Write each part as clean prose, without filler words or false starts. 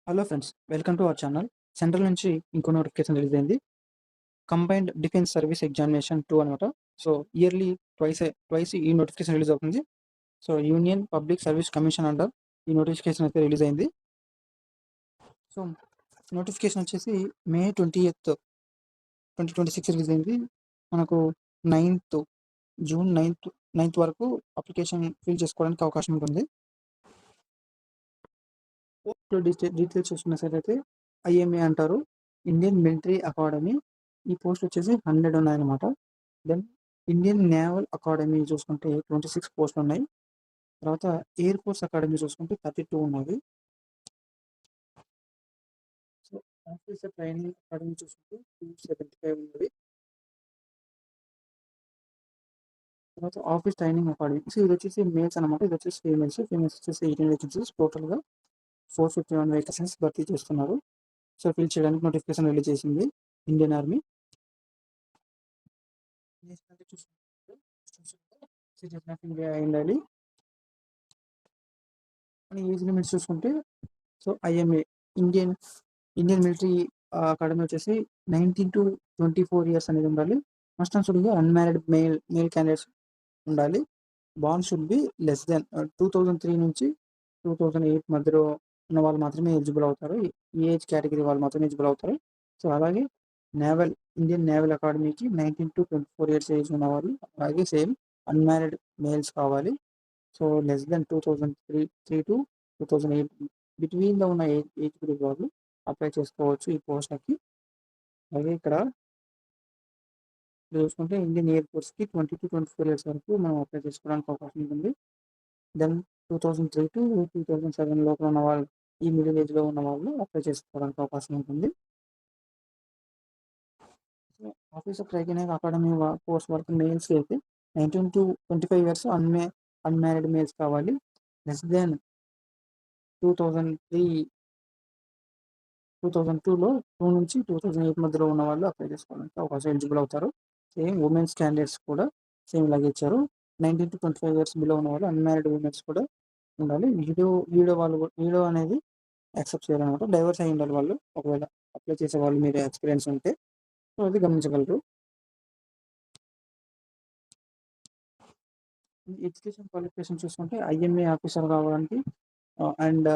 Hello friends, welcome to our channel. Central నుంచి ఇంకో notification release అయింది. కంబైన్డ్ డిఫెన్స్ సర్వీస్ ఎగ్జామినేషన్ 2 అనమాట. So yearly twice ఈ notification release అవుతుంది. So union public service commission under ఈ notification అయితే release అయింది. సో నోటిఫికేషన్ వచ్చేసి మే 20th 2026 రిలీజ్ అయింది. మనకు జూన్ 9th వరకు అప్లికేషన్ ఫిల్ చేసుకోవడానికి అవకాశం ఉంటుంది. డీటెయిల్స్ చూసుకున్నట్లయితే ఐఎంఏ అంటారు, ఇండియన్ మిలిటరీ అకాడమీ. ఈ పోస్ట్ వచ్చేసి 100 ఉన్నాయన్నమాట. దెన్ ఇండియన్ నేవల్ అకాడమీ చూసుకుంటే 26 పోస్టులు ఉన్నాయి. తర్వాత ఎయిర్ ఫోర్స్ అకాడమీ చూసుకుంటే 32 ఉన్నాయి. సో ఆఫీసర్ ట్రైనింగ్ అకాడమీ చూసుకుంటే 275 ఉన్నది. తర్వాత ఆఫీస్ ట్రైనింగ్ అకాడమీ, సో ఇది వచ్చేసి మేల్స్ అనమాట, ఇది వచ్చేసి ఫీమేల్స్ వచ్చేసి 18 వేకెన్సీస్, టోటల్గా 451 వేకెన్సీస్ భర్తీ చేస్తున్నారు. సో ఫిల్ చేయడానికి నోటిఫికేషన్ రిలీజ్ చేసింది Indian army. Citizen of India అయి ఉండాలి. మన ఏజ్ లిమిట్స్ చూసుకుంటే so IMA Indian military academy వచ్చేసి 19 to 24 ఇయర్స్ అనేది ఉండాలి. మస్ట్ అండ్ షుడ్గా అన్మ్యారీడ్ మేల్ క్యాండిడేట్స్ ఉండాలి. బాండ్ షుడ్ బి లెస్ దెన్ 2003 నుంచి 2008 మధ్యలో ఉన్న వాళ్ళు మాత్రమే ఎలిజిబుల్ అవుతారు. ఈ ఏజ్ కేటగిరీ వాళ్ళు మాత్రమే ఎలిజిబుల్ అవుతారు. సో అలాగే ఇండియన్ నేవల్ అకాడమీకి 19 to 24 ఇయర్స్ ఏజ్ ఉన్న వాళ్ళు, అలాగే సేమ్ అన్మ్యారీడ్ మేల్స్ కావాలి. సో లెస్ దెన్ 2003 to 2008 బిట్వీన్లో ఉన్న ఏజ్ గ్రూప్ వాళ్ళు అప్లై చేసుకోవచ్చు ఈ పోస్ట్కి. అలాగే ఇక్కడ చూసుకుంటే ఇండియన్ ఎయిర్ ఫోర్స్కి 20 to 24 ఇయర్స్ వరకు మనం అప్లై చేసుకోవడానికి అవకాశం ఉంటుంది. దెన్ 2003 to 2007 లోపల ఉన్న వాళ్ళు, ఈ మిడిల్ ఏజ్లో ఉన్న వాళ్ళు అప్లై చేసుకోవడానికి అవకాశం ఉంటుంది. ఆఫీసర్ ట్రైనింగ్ అకాడమీ కోర్స్ వరకు మేల్స్కి అయితే 19 to 25 ఇయర్స్ అన్మ్యారీడ్ మేల్స్ కావాలి. లెస్ దెన్ 2002లో 2 నుంచి 2008 మధ్యలో ఉన్న వాళ్ళు అప్లై చేసుకోవడానికి అవకాశం ఎలిజిబుల్ అవుతారు. సేమ్ ఉమెన్స్ క్యాండిడేట్స్ కూడా సేమ్ ఇలాగే ఇచ్చారు. 19 to 25 ఇయర్స్ బిలో ఉన్న వాళ్ళు, అన్మ్యారీడ్ ఉమెన్స్ కూడా ఉండాలి. వీడియో అనేది యాక్సెప్ట్ చేయాలన్నమాట. డైవర్స్ అయి ఉండాలి వాళ్ళు, ఒకవేళ అప్లై చేసే వాళ్ళు మీరు ఎక్స్పీరియన్స్ ఉంటే. సో అది గమనించగలరు. ఎడ్యుకేషన్ క్వాలిఫికేషన్ చూసుకుంటే ఐఎంఏ ఆఫీసర్ కావడానికి అండ్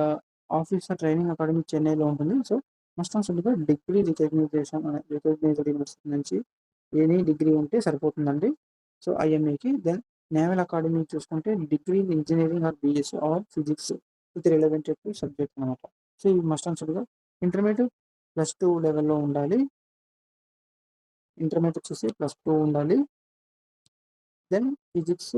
ఆఫీసర్ ట్రైనింగ్ అకాడమీ చెన్నైలో ఉంటుంది. సో మస్ట్ అండ్ షుడ్గా డిగ్రీ రికగ్నైజ్డ్ యూనివర్సిటీ నుంచి ఎనీ డిగ్రీ ఉంటే సరిపోతుందండి. సో ఐఎంఏకి. దెన్ నేవల్ అకాడమీ చూసుకుంటే degree in engineering or BSc or physics with relevant subject అనమాట. సో ఈ మస్ట్ అండ్ షుడ్గా ఇంటర్మీడియట్ +2 లెవెల్లో ఉండాలి. ఇంటర్మీడియట్ వచ్చేసి +2 ఉండాలి. Then physics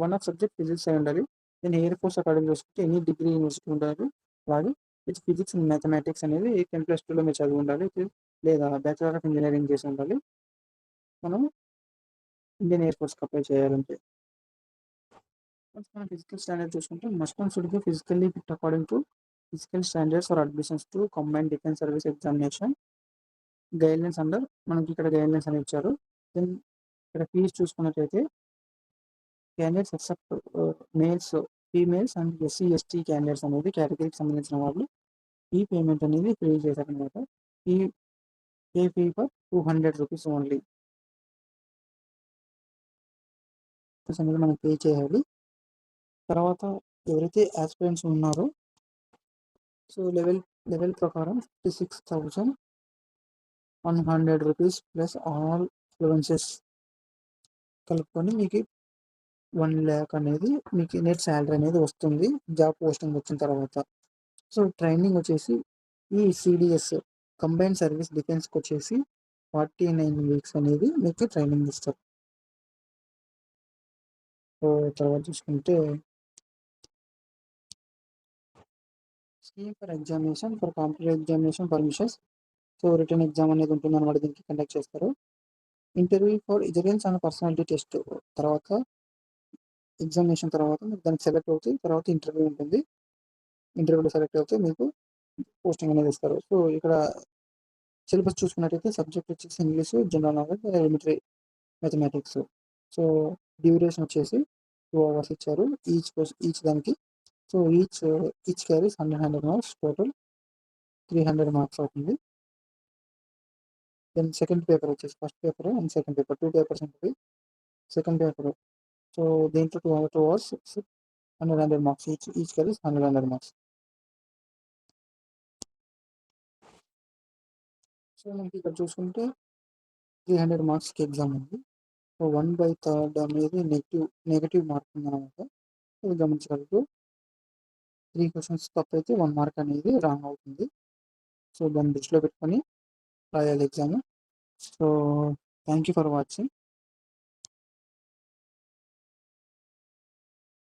one of subject physics అయి ఉండాలి. దెన్ ఎయిర్ ఫోర్స్ అకాడమీ చూసుకుంటే ఎనీ డిగ్రీ యూనివర్సిటీ ఉండాలి. అలాగే విత్ ఫిజిక్స్ అండ్ మ్యాథమెటిక్స్ అనేది 10+2లో మీరు చదివి ఉండాలి, లేదా బ్యాచిలర్ ఆఫ్ ఇంజనీరింగ్ చేసి ఉండాలి మనం ఇండియన్ ఎయిర్ ఫోర్స్కి అప్లై చేయాలంటే. మనం ఫిజికల్ స్టాండర్డ్ చూసుకుంటే మస్ట్ అండ్ షుడ్గా physically fit according to physical standards or admissions to combined defence service examination guidelines under, మనకి ఇక్కడ గైడ్లైన్స్ అని ఇచ్చారు. దెన్ ఇక్కడ ఫీజు చూసుకున్నట్లయితే candidates except males, females and SC/ST candidates అనేది కేటగిరీకి సంబంధించిన వాళ్ళు ఈ పేమెంట్ అనేది పే చేశారనమాట. ఈ ఫీ ఫర్ 200 రూపీస్ ఓన్లీ అనేది మనం పే చేయాలి. తర్వాత ఎవరైతే ఆస్పిరెంట్స్ ఉన్నారో సో లెవెల్ ప్రకారం 56,100 రూపీస్ ప్లస్ ఆల్ అలవెన్సెస్ కలుపుకొని మీకు 1 lakh అనేది మీకు నెట్ శాలరీ అనేది వస్తుంది జాబ్ పోస్టింగ్ వచ్చిన తర్వాత. సో ట్రైనింగ్ వచ్చేసి ఈ CDS కంబైన్డ్ సర్వీస్ డిఫెన్స్కి వచ్చేసి 49 వీక్స్ అనేది మీకు ట్రైనింగ్ ఇస్తారు. సో తర్వాత చూసుకుంటే scheme for examination for competitive examination permissions. So written exam అనేది ఉంటుంది అనమాట, దీనికి కండక్ట్ చేస్తారు. Interview for intelligence and personality test తర్వాత ఎగ్జామినేషన్ తర్వాత మీకు దానికి సెలెక్ట్ అవుతాయి. తర్వాత ఇంటర్వ్యూ ఉంటుంది. ఇంటర్వ్యూలో సెలెక్ట్ అవుతే మీకు పోస్టింగ్ అనేది ఇస్తారు. సో ఇక్కడ సిలబస్ చూసుకున్నట్టయితే సబ్జెక్ట్ వచ్చేసి English, general knowledge, elementary mathematics. So duration వచ్చేసి 2 hours ఇచ్చారు ఈచ్ దానికి. So each carries 100 marks total. 300 marks అవుతుంది. దెన్ సెకండ్ పేపర్ వచ్చేసి first paper and second paper 2 papers ఉంటుంది. సెకండ్ పేపర్ సో దీంట్లో 2 అవర్స్ 100 మార్క్స్ ఈచ్ కలిసి 100 marks. So మనకి ఇక్కడ చూసుకుంటే 300 మార్క్స్కి ఎగ్జామ్ ఉంది. సో 1/3 అనేది నెగిటివ్ మార్క్ ఉందన్నమాట. ఇది గమనించగలరు. 3 క్వశ్చన్స్ తప్పైతే 1 మార్క్ అనేది రాంగ్ అవుతుంది. సో దాన్ని దృష్టిలో పెట్టుకొని రాయాలి exam. So thank you for watching.